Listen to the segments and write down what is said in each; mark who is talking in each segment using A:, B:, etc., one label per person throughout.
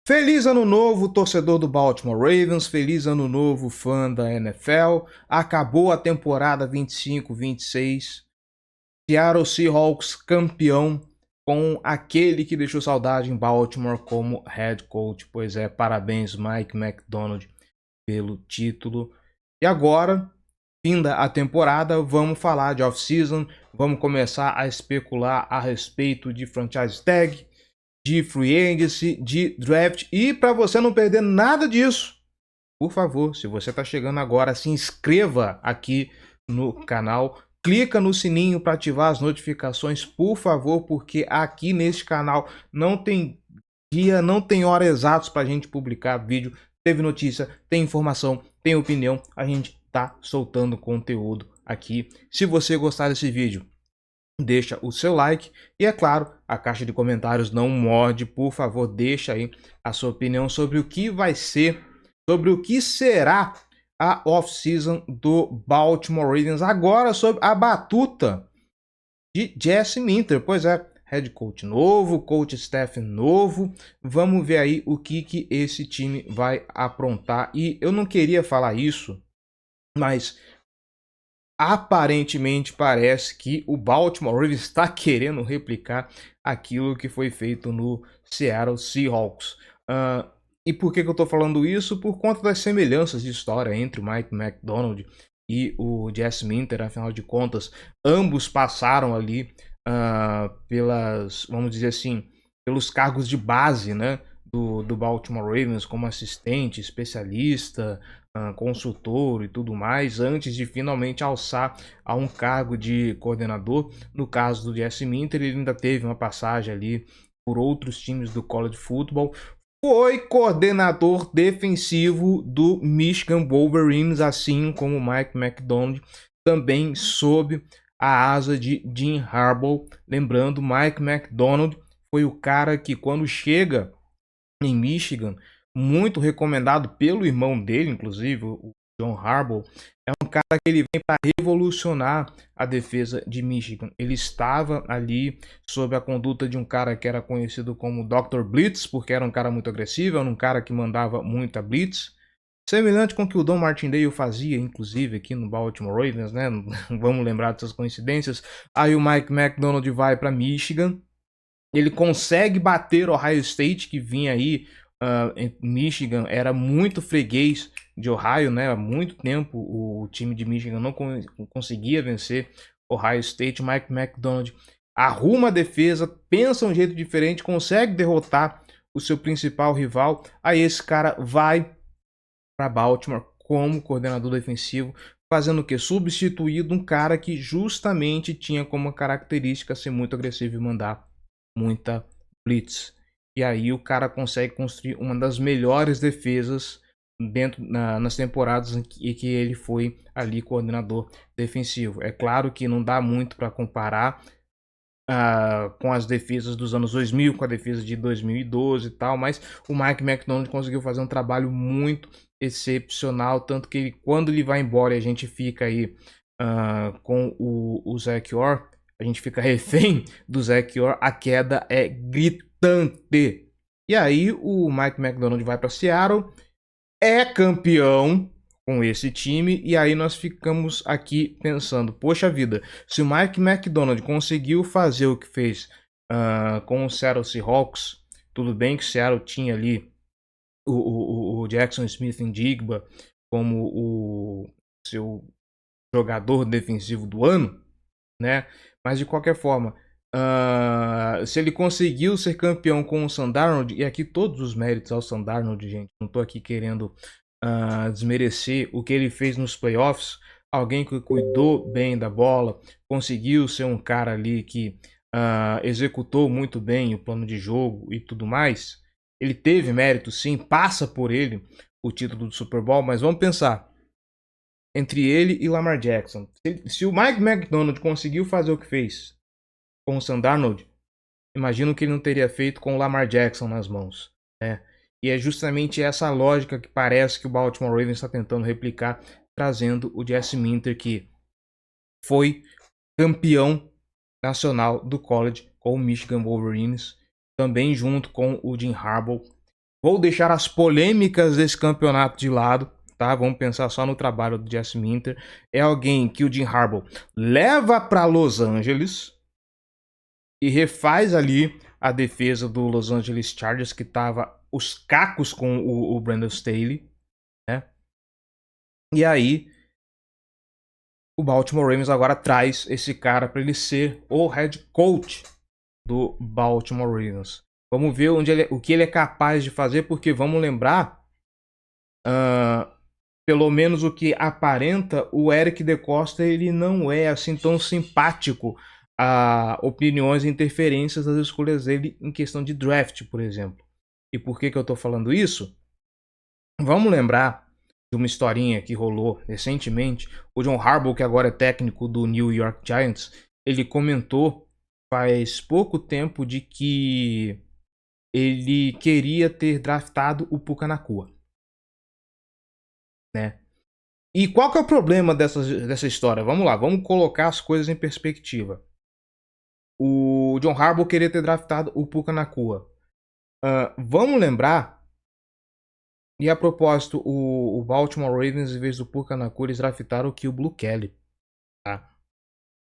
A: Feliz ano novo, torcedor do Baltimore Ravens, feliz ano novo, fã da NFL. Acabou a temporada 25-26. Seattle Seahawks campeão com aquele que deixou saudade em Baltimore como head coach. Pois é, parabéns Mike McDonald pelo título. E agora, finda a temporada, vamos falar de off-season, vamos começar a especular a respeito de franchise tag, de free agency, de draft. E para você não perder nada disso, por favor, se você está chegando agora, se inscreva aqui no canal. Clica no sininho para ativar as notificações, por favor, porque aqui neste canal não tem dia, não tem hora exatos para a gente publicar vídeo. Teve notícia, tem informação, tem opinião. A gente tá soltando conteúdo aqui. Se você gostar desse vídeo, deixa o seu like e, é claro, a caixa de comentários não morde, por favor, deixa aí a sua opinião sobre o que vai ser, sobre o que será a off-season do Baltimore Ravens, agora sobre a batuta de Jesse Minter. Pois é, head coach novo, coach staff novo, vamos ver aí o que esse time vai aprontar. E eu não queria falar isso, mas aparentemente parece que o Baltimore Ravens está querendo replicar aquilo que foi feito no Seattle Seahawks. E por que eu estou falando isso? Por conta das semelhanças de história entre o Mike McDonald e o Jesse Minter. Afinal de contas, ambos passaram ali pelas, vamos dizer assim, pelos cargos de base, né, do Baltimore Ravens, como assistente, especialista, consultor e tudo mais, antes de finalmente alçar a um cargo de coordenador. No caso do Jesse Minter, ele ainda teve uma passagem ali por outros times do college football. Foi coordenador defensivo do Michigan Wolverines, assim como Mike McDonald, também sob a asa de Jim Harbaugh. Lembrando, Mike McDonald foi o cara que, quando chega em Michigan, muito recomendado pelo irmão dele, inclusive, o John Harbaugh, é um cara que ele vem para revolucionar a defesa de Michigan. Ele estava ali sob a conduta de um cara que era conhecido como Dr. Blitz, porque era um cara muito agressivo, era um cara que mandava muita blitz, semelhante com o que o Don Martindale fazia, inclusive, aqui no Baltimore Ravens, né? Vamos lembrar dessas coincidências. Aí o Mike McDonald vai para Michigan, ele consegue bater o Ohio State, que vinha aí, Michigan era muito freguês de Ohio, né? Há muito tempo o time de Michigan não conseguia vencer Ohio State. Mike McDonald arruma a defesa, pensa um jeito diferente, consegue derrotar o seu principal rival. Aí esse cara vai para Baltimore como coordenador defensivo, fazendo o que? Substituído um cara que justamente tinha como característica ser muito agressivo e mandar muita blitz. E aí o cara consegue construir uma das melhores defesas dentro nas temporadas em que ele foi ali coordenador defensivo. É claro que não dá muito para comparar com as defesas dos anos 2000, com a defesa de 2012 e tal, mas o Mike McDonald conseguiu fazer um trabalho muito excepcional, tanto que quando ele vai embora e a gente fica aí com o Zach Orr, a gente fica refém do Zach Orr, a queda é gritante. E aí o Mike McDonald vai para Seattle, é campeão com esse time, e aí nós ficamos aqui pensando, poxa vida, se o Mike McDonald conseguiu fazer o que fez com o Seattle Seahawks, tudo bem que o Seattle tinha ali o Jackson Smith-Njigba como o seu jogador defensivo do ano, né? Mas de qualquer forma, se ele conseguiu ser campeão com o Sam Darnold, e aqui todos os méritos ao Sam Darnold, gente, não tô aqui querendo desmerecer o que ele fez nos playoffs, alguém que cuidou bem da bola, conseguiu ser um cara ali que executou muito bem o plano de jogo e tudo mais. Ele teve mérito, sim, passa por ele o título do Super Bowl, mas vamos pensar entre ele e Lamar Jackson. Se o Mike McDonald conseguiu fazer o que fez com o Sam Darnold, imagino que ele não teria feito com o Lamar Jackson nas mãos, né? E é justamente essa lógica que parece que o Baltimore Ravens está tentando replicar, trazendo o Jesse Minter, que foi campeão nacional do college com o Michigan Wolverines, também junto com o Jim Harbaugh. Vou deixar as polêmicas desse campeonato de lado, tá? Vamos pensar só no trabalho do Jesse Minter. É alguém que o Jim Harbaugh leva para Los Angeles e refaz ali a defesa do Los Angeles Chargers, que tava os cacos com o Brandon Staley, né? E aí o Baltimore Ravens agora traz esse cara para ele ser o head coach do Baltimore Ravens. Vamos ver o que ele é capaz de fazer, porque vamos lembrar, pelo menos o que aparenta, o Eric DeCosta ele não é assim tão simpático a opiniões e interferências das escolhas dele em questão de draft, por exemplo. E por que eu estou falando isso? Vamos lembrar de uma historinha que rolou recentemente. O John Harbaugh, que agora é técnico do New York Giants, ele comentou faz pouco tempo de que ele queria ter draftado o Puka Nacua, né? E qual que é o problema dessa história? Vamos lá, vamos colocar as coisas em perspectiva. O John Harbaugh queria ter draftado o Puka Nacua. Vamos lembrar, e a propósito, o Baltimore Ravens, em vez do Puka Nacua, eles draftaram o Kill Blue Kelly. Tá?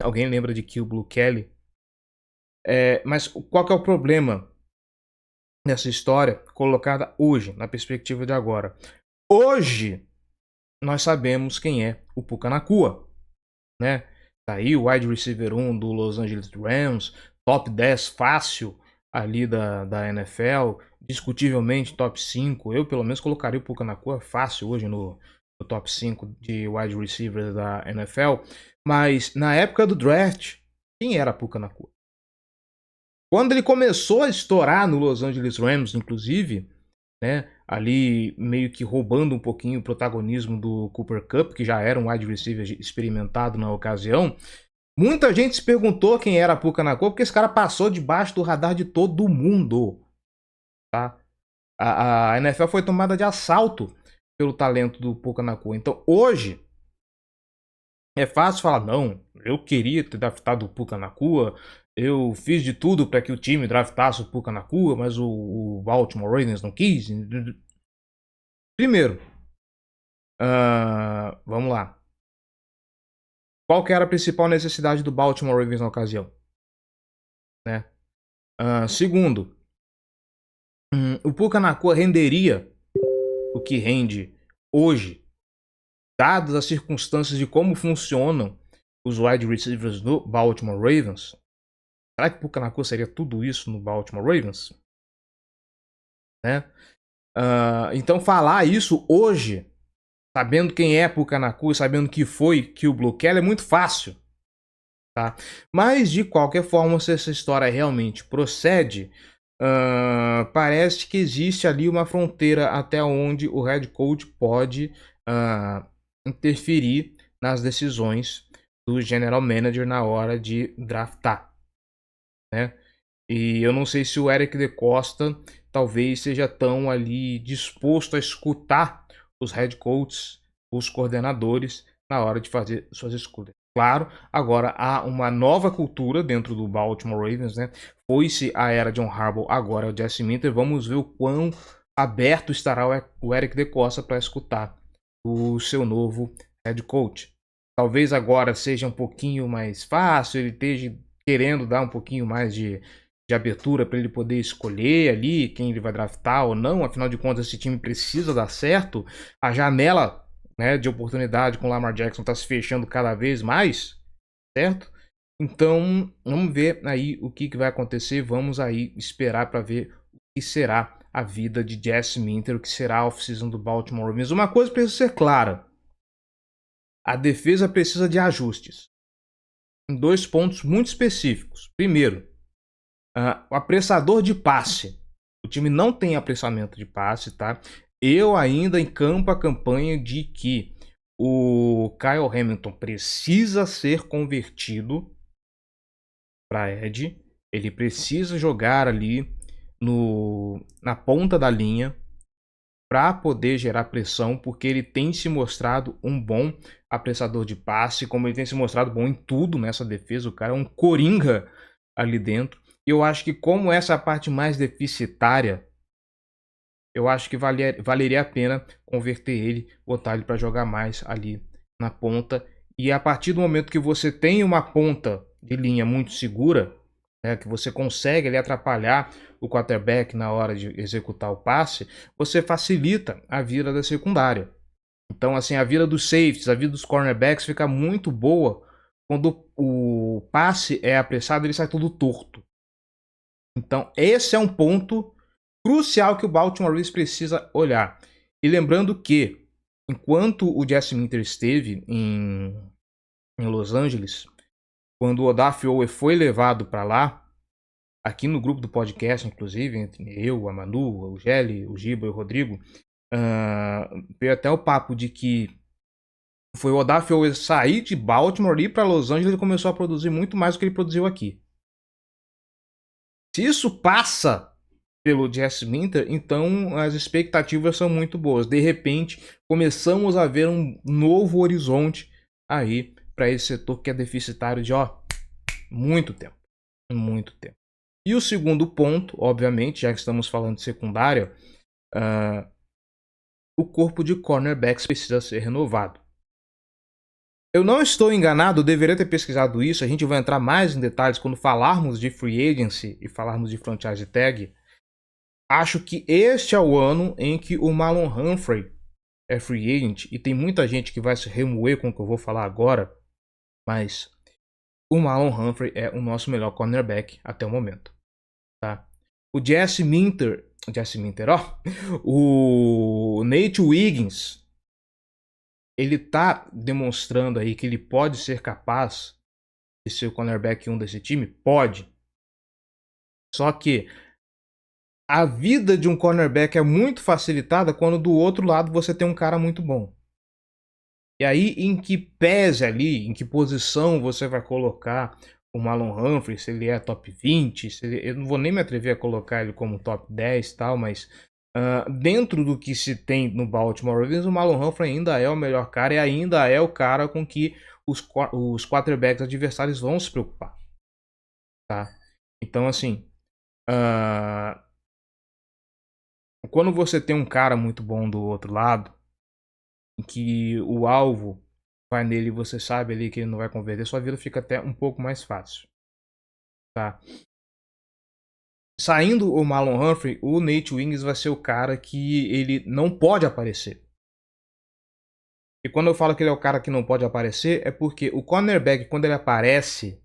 A: Alguém lembra de Kill Blue Kelly? Mas qual que é o problema nessa história colocada hoje, na perspectiva de agora? Hoje, nós sabemos quem é o Puka Nacua, né? Tá aí o wide receiver 1 do Los Angeles Rams, top 10 fácil ali da NFL, discutivelmente top 5. Eu pelo menos colocaria o Puka Nacua fácil hoje no top 5 de wide receivers da NFL. Mas na época do draft, quem era Puka Nacua? Quando ele começou a estourar no Los Angeles Rams, inclusive, né, ali meio que roubando um pouquinho o protagonismo do Cooper Kupp, que já era um wide receiver experimentado na ocasião, muita gente se perguntou quem era Puka Nacua, porque esse cara passou debaixo do radar de todo mundo. Tá? A NFL foi tomada de assalto pelo talento do Puka Nacua. Então hoje é fácil falar, não, eu queria ter draftado o Puka Nacua, eu fiz de tudo para que o time draftasse o Puka Nacua, mas o Baltimore Ravens não quis. Primeiro, vamos lá. Qual que era a principal necessidade do Baltimore Ravens na ocasião? Né? Segundo, o Puka Nacua renderia o que rende hoje, dadas as circunstâncias de como funcionam os wide receivers do Baltimore Ravens? Será que o Puka Nacua seria tudo isso no Baltimore Ravens? Né? Então falar isso hoje, sabendo quem é Puka Nacua, sabendo que foi Kill Blue Kelly, é muito fácil. Tá? Mas de qualquer forma, se essa história realmente procede, parece que existe ali uma fronteira até onde o head coach pode interferir nas decisões do general manager na hora de draftar, né? E eu não sei se o Eric DeCosta talvez seja tão ali disposto a escutar os head coaches, os coordenadores na hora de fazer suas escolhas. Claro, agora há uma nova cultura dentro do Baltimore Ravens, né? Foi-se a era John Harbaugh, agora é o Jesse Minter. Vamos ver o quão aberto estará o Eric DeCosta para escutar o seu novo head coach. Talvez agora seja um pouquinho mais fácil, ele esteja querendo dar um pouquinho mais de abertura para ele poder escolher ali quem ele vai draftar ou não. Afinal de contas, esse time precisa dar certo. A janela, né, de oportunidade com o Lamar Jackson está se fechando cada vez mais, certo? Então, vamos ver aí o que vai acontecer. Vamos aí esperar para ver o que será a vida de Jesse Minter, o que será a off-season do Baltimore Ravens. Uma coisa precisa ser clara: a defesa precisa de ajustes em 2 pontos muito específicos. Primeiro, o apressador de passe. O time não tem apressamento de passe, tá? Eu ainda encampo a campanha de que o Kyle Hamilton precisa ser convertido para edge. Ele precisa jogar ali na ponta da linha para poder gerar pressão, porque ele tem se mostrado um bom apressador de passe, como ele tem se mostrado bom em tudo nessa defesa. O cara é um coringa ali dentro. Eu acho que como essa é a parte mais deficitária, eu acho que valeria a pena converter ele, botar ele para jogar mais ali na ponta. E a partir do momento que você tem uma ponta de linha muito segura, né, que você consegue ali atrapalhar o quarterback na hora de executar o passe, você facilita a vida da secundária. Então, assim, a vida dos safeties, a vida dos cornerbacks fica muito boa quando o passe é apressado, ele sai todo torto. Então, esse é um ponto crucial que o Baltimore Ravens precisa olhar. E lembrando que, enquanto o Jesse Minter esteve em Los Angeles, quando o Odafe Oweh foi levado para lá, aqui no grupo do podcast, inclusive, entre eu, a Manu, o Gelli, o Giba e o Rodrigo, veio até o papo de que foi o Odafe Oweh sair de Baltimore, ir para Los Angeles e começou a produzir muito mais do que ele produziu aqui. Se isso passa pelo Jesse Minter, então as expectativas são muito boas. De repente, começamos a ver um novo horizonte aí para esse setor que é deficitário de muito tempo. Muito tempo. E o segundo ponto, obviamente, já que estamos falando de secundária, o corpo de cornerbacks precisa ser renovado. Eu não estou enganado, eu deveria ter pesquisado isso, a gente vai entrar mais em detalhes quando falarmos de free agency e falarmos de franchise tag. Acho que este é o ano em que o Marlon Humphrey é free agent, e tem muita gente que vai se remoer com o que eu vou falar agora, mas o Marlon Humphrey é o nosso melhor cornerback até o momento. Tá? O Jesse Minter, o Nate Wiggins, ele tá demonstrando aí que ele pode ser capaz de ser o cornerback 1 desse time? Pode. Só que a vida de um cornerback é muito facilitada quando do outro lado você tem um cara muito bom. E aí, em que pese ali, em que posição você vai colocar o Marlon Humphrey, se ele é top 20, eu não vou nem me atrever a colocar ele como top 10 e tal, mas dentro do que se tem no Baltimore Ravens, o Marlon Humphrey ainda é o melhor cara e ainda é o cara com que os quarterbacks adversários vão se preocupar. Tá? Então, assim, quando você tem um cara muito bom do outro lado, em que o alvo vai nele e você sabe ali que ele não vai converter, sua vida fica até um pouco mais fácil. Tá? Saindo o Marlon Humphrey, o Nate Wiggins vai ser o cara que ele não pode aparecer. E quando eu falo que ele é o cara que não pode aparecer, é porque o cornerback, quando ele aparece,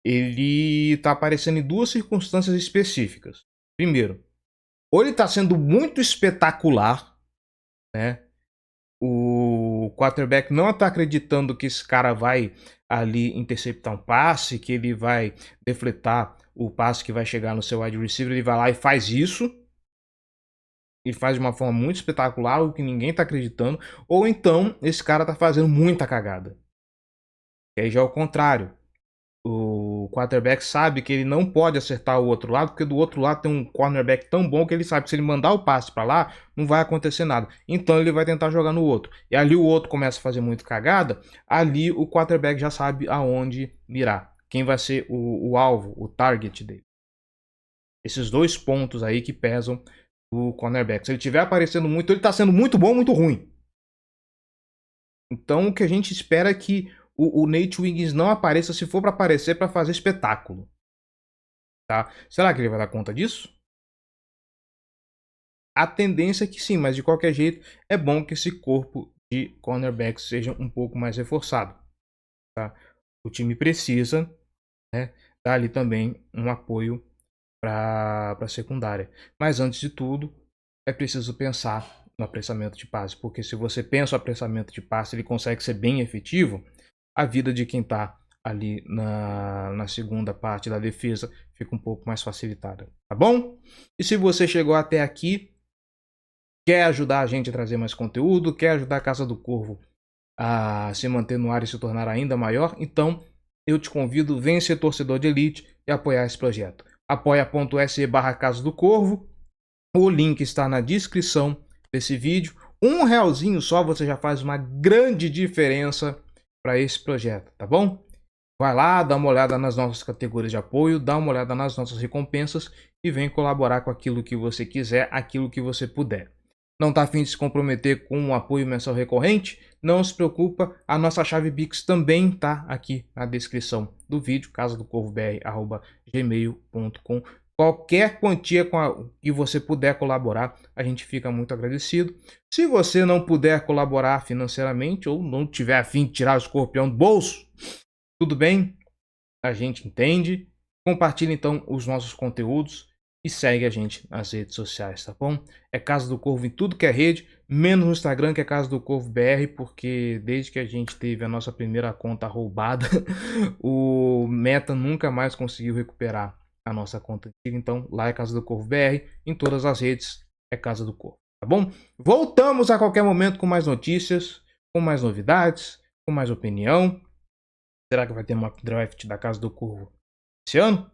A: ele tá aparecendo em duas circunstâncias específicas. Primeiro, ou ele tá sendo muito espetacular, né? O quarterback não está acreditando que esse cara vai ali interceptar um passe, que ele vai defletar o passe que vai chegar no seu wide receiver, ele vai lá e faz isso. Ele faz de uma forma muito espetacular, o que ninguém está acreditando. Ou então, esse cara está fazendo muita cagada. E aí já é o contrário. O quarterback sabe que ele não pode acertar o outro lado, porque do outro lado tem um cornerback tão bom que ele sabe que se ele mandar o passe para lá, não vai acontecer nada. Então ele vai tentar jogar no outro. E ali o outro começa a fazer muito cagada, ali o quarterback já sabe aonde mirar. Quem vai ser o alvo, o target dele. Esses dois pontos aí que pesam o cornerback. Se ele estiver aparecendo muito, ele está sendo muito bom ou muito ruim. Então o que a gente espera é que o Nate Wiggins não apareça, se for para aparecer, para fazer espetáculo. Tá? Será que ele vai dar conta disso? A tendência é que sim, mas de qualquer jeito é bom que esse corpo de cornerbacks seja um pouco mais reforçado. Tá? O time precisa, né, dar ali também um apoio para a secundária. Mas antes de tudo, é preciso pensar no apressamento de passe, porque se você pensa o apressamento de passe, ele consegue ser bem efetivo, a vida de quem está ali na segunda parte da defesa fica um pouco mais facilitada, tá bom? E se você chegou até aqui, quer ajudar a gente a trazer mais conteúdo, quer ajudar a Casa do Corvo a se manter no ar e se tornar ainda maior, então eu te convido, vem ser torcedor de elite e apoiar esse projeto. apoia.se/Casa do Corvo, o link está na descrição desse vídeo. R$1 só você já faz uma grande diferença para esse projeto, tá bom? Vai lá, dá uma olhada nas nossas categorias de apoio, dá uma olhada nas nossas recompensas e vem colaborar com aquilo que você quiser, aquilo que você puder. Não está a fim de se comprometer com um apoio mensal recorrente? Não se preocupa, a nossa chave Pix também está aqui na descrição do vídeo, casadocorvobr@gmail.com. Qualquer quantia que você puder colaborar, a gente fica muito agradecido. Se você não puder colaborar financeiramente ou não tiver a fim de tirar o escorpião do bolso, tudo bem, a gente entende. Compartilhe então os nossos conteúdos e segue a gente nas redes sociais, tá bom? É Casa do Corvo em tudo que é rede, menos no Instagram, que é Casa do Corvo BR, porque desde que a gente teve a nossa primeira conta roubada, o Meta nunca mais conseguiu recuperar a nossa conta antiga. Então lá é Casa do Corvo BR, em todas as redes é Casa do Corvo, tá bom? Voltamos a qualquer momento com mais notícias, com mais novidades, com mais opinião. Será que vai ter uma draft da Casa do Corvo esse ano?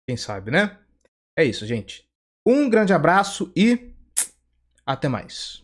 A: Quem sabe, né? É isso, gente. Um grande abraço e até mais.